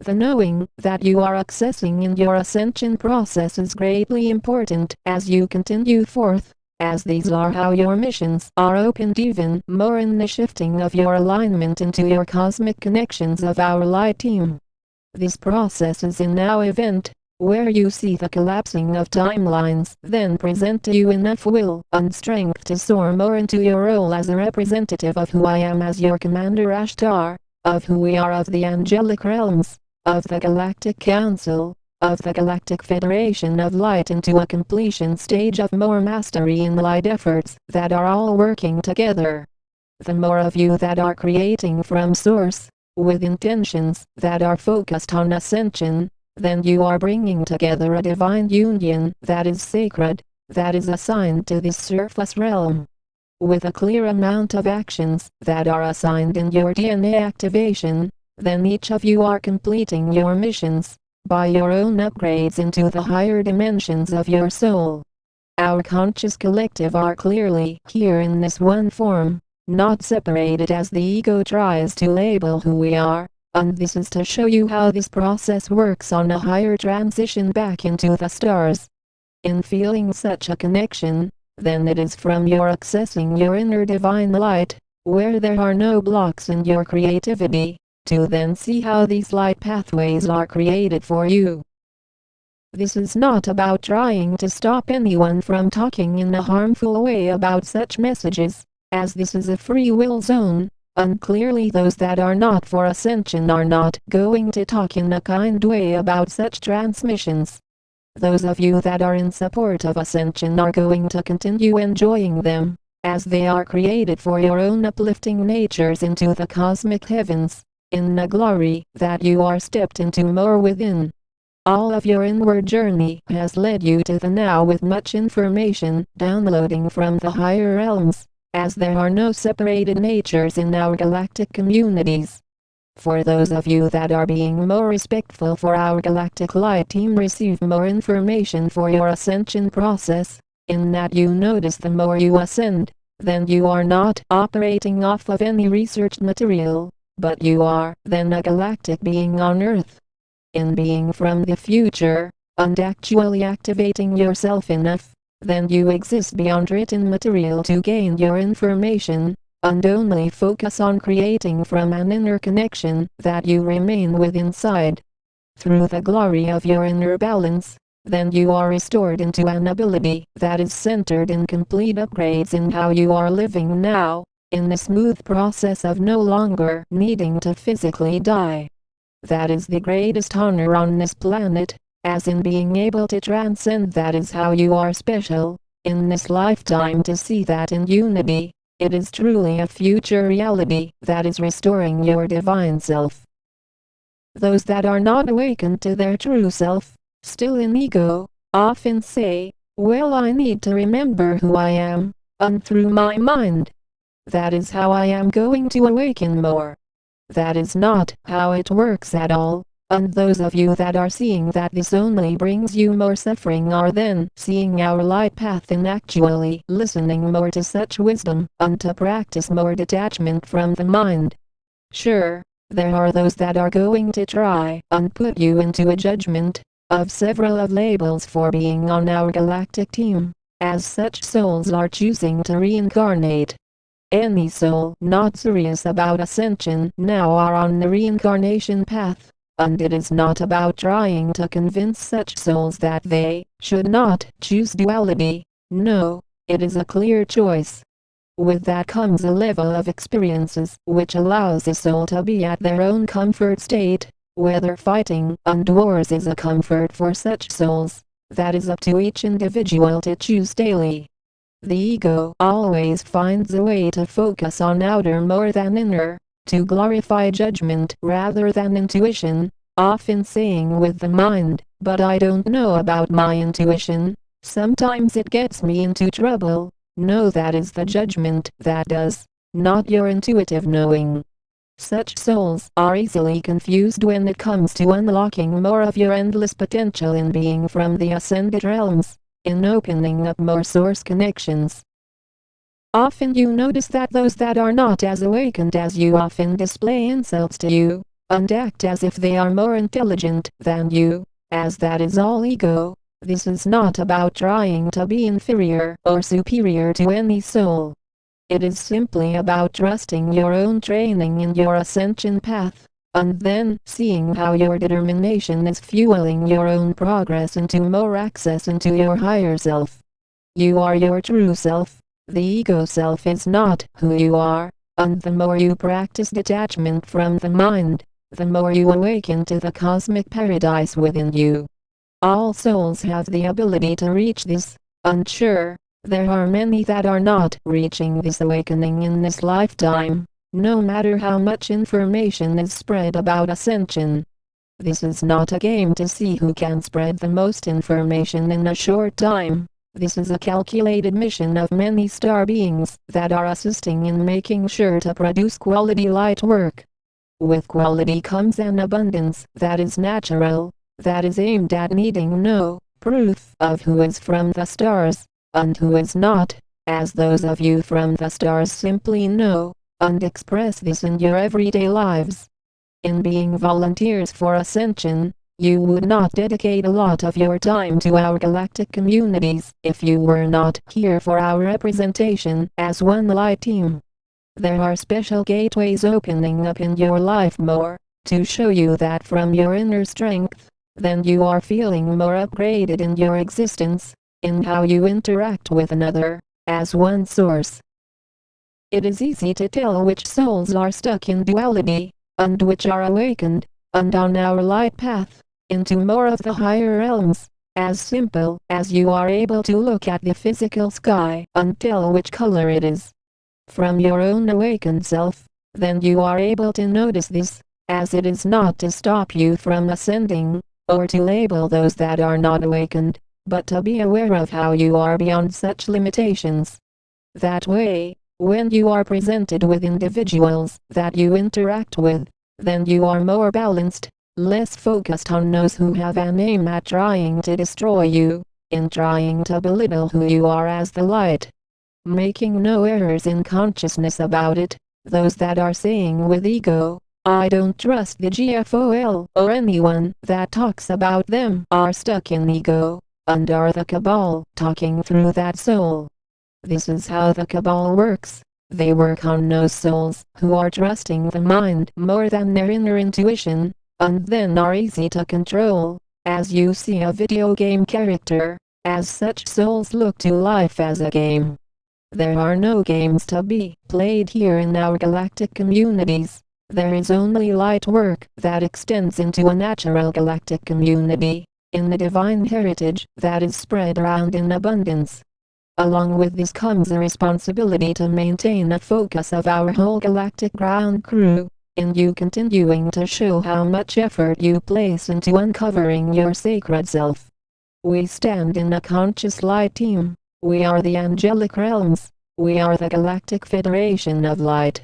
The knowing that you are accessing in your ascension process is greatly important as you continue forth, as these are how your missions are opened even more in the shifting of your alignment into your cosmic connections of our light team. This process is in now event, where you see the collapsing of timelines then present to you enough will and strength to soar more into your role as a representative of who I am as your Commander Ashtar, of who we are of the angelic realms, of the Galactic Council, of the Galactic Federation of Light into a completion stage of more mastery in light efforts that are all working together. The more of you that are creating from source, with intentions that are focused on ascension, then you are bringing together a divine union that is sacred, that is assigned to this surface realm. With a clear amount of actions that are assigned in your DNA activation, then each of you are completing your missions by your own upgrades into the higher dimensions of your soul. Our conscious collective are clearly here in this one form, not separated as the ego tries to label who we are, and this is to show you how this process works on a higher transition back into the stars. In feeling such a connection, then it is from your accessing your inner divine light, where there are no blocks in your creativity, to then see how these light pathways are created for you. This is not about trying to stop anyone from talking in a harmful way about such messages, as this is a free will zone, and clearly those that are not for ascension are not going to talk in a kind way about such transmissions. Those of you that are in support of ascension are going to continue enjoying them, as they are created for your own uplifting natures into the cosmic heavens, in the glory that you are stepped into more within. All of your inward journey has led you to the now with much information downloading from the higher realms, as there are no separated natures in our galactic communities. For those of you that are being more respectful for our galactic light team, receive more information for your ascension process, in that you notice the more you ascend, then you are not operating off of any researched material, but you are then a galactic being on Earth. In being from the future, and actually activating yourself enough, then you exist beyond written material to gain your information, and only focus on creating from an inner connection that you remain with inside. Through the glory of your inner balance, then you are restored into an ability that is centered in complete upgrades in how you are living now, in the smooth process of no longer needing to physically die. That is the greatest honor on this planet, as in being able to transcend. That is how you are special, in this lifetime, to see that in unity. It is truly a future reality that is restoring your divine self. Those that are not awakened to their true self, still in ego, often say, well, I need to remember who I am, and through my mind. That is how I am going to awaken more. That is not how it works at all, and those of you that are seeing that this only brings you more suffering are then seeing our light path in actually listening more to such wisdom and to practice more detachment from the mind. Sure, there are those that are going to try and put you into a judgment of several of labels for being on our galactic team, as such souls are choosing to reincarnate. Any soul not serious about ascension now are on the reincarnation path, and it is not about trying to convince such souls that they should not choose duality. No, it is a clear choice. With that comes a level of experiences which allows a soul to be at their own comfort state, whether fighting and wars is a comfort for such souls. That is up to each individual to choose daily. The ego always finds a way to focus on outer more than inner, to glorify judgment rather than intuition, often saying with the mind, but I don't know about my intuition, sometimes it gets me into trouble. No, that is the judgment that does, not your intuitive knowing. Such souls are easily confused when it comes to unlocking more of your endless potential in being from the ascended realms, in opening up more source connections. Often you notice that those that are not as awakened as you often display insults to you, and act as if they are more intelligent than you, as that is all ego. This is not about trying to be inferior or superior to any soul. It is simply about trusting your own training in your ascension path, and then seeing how your determination is fueling your own progress into more access into your higher self. You are your true self. The ego self is not who you are, and the more you practice detachment from the mind, the more you awaken to the cosmic paradise within you. All souls have the ability to reach this, and sure, there are many that are not reaching this awakening in this lifetime, no matter how much information is spread about ascension. This is not a game to see who can spread the most information in a short time. This is a calculated mission of many star beings that are assisting in making sure to produce quality light work. With quality comes an abundance that is natural, that is aimed at needing no proof of who is from the stars, and who is not, as those of you from the stars simply know, and express this in your everyday lives. In being volunteers for Ascension, you would not dedicate a lot of your time to our galactic communities if you were not here for our representation as one light team. There are special gateways opening up in your life more, to show you that from your inner strength, then you are feeling more upgraded in your existence, in how you interact with another, as one source. It is easy to tell which souls are stuck in duality, and which are awakened, and on our light path, into more of the higher realms, as simple as you are able to look at the physical sky and tell which color it is. From your own awakened self, then you are able to notice this, as it is not to stop you from ascending, or to label those that are not awakened, but to be aware of how you are beyond such limitations. That way, when you are presented with individuals that you interact with, then you are more balanced, less focused on those who have an aim at trying to destroy you, in trying to belittle who you are as the light. Making no errors in consciousness about it. Those that are saying with ego, "I don't trust the GFOL," or anyone that talks about them, are stuck in ego, and are the cabal talking through that soul. This is how the cabal works. They work on those souls who are trusting the mind more than their inner intuition, and then are easy to control, as you see a video game character, as such souls look to life as a game. There are no games to be played here in our galactic communities. There is only light work that extends into a natural galactic community, in the divine heritage that is spread around in abundance. Along with this comes a responsibility to maintain a focus of our whole galactic ground crew, in you continuing to show how much effort you place into uncovering your sacred self. We stand in a conscious light team. We are the angelic realms. We are the Galactic Federation of Light.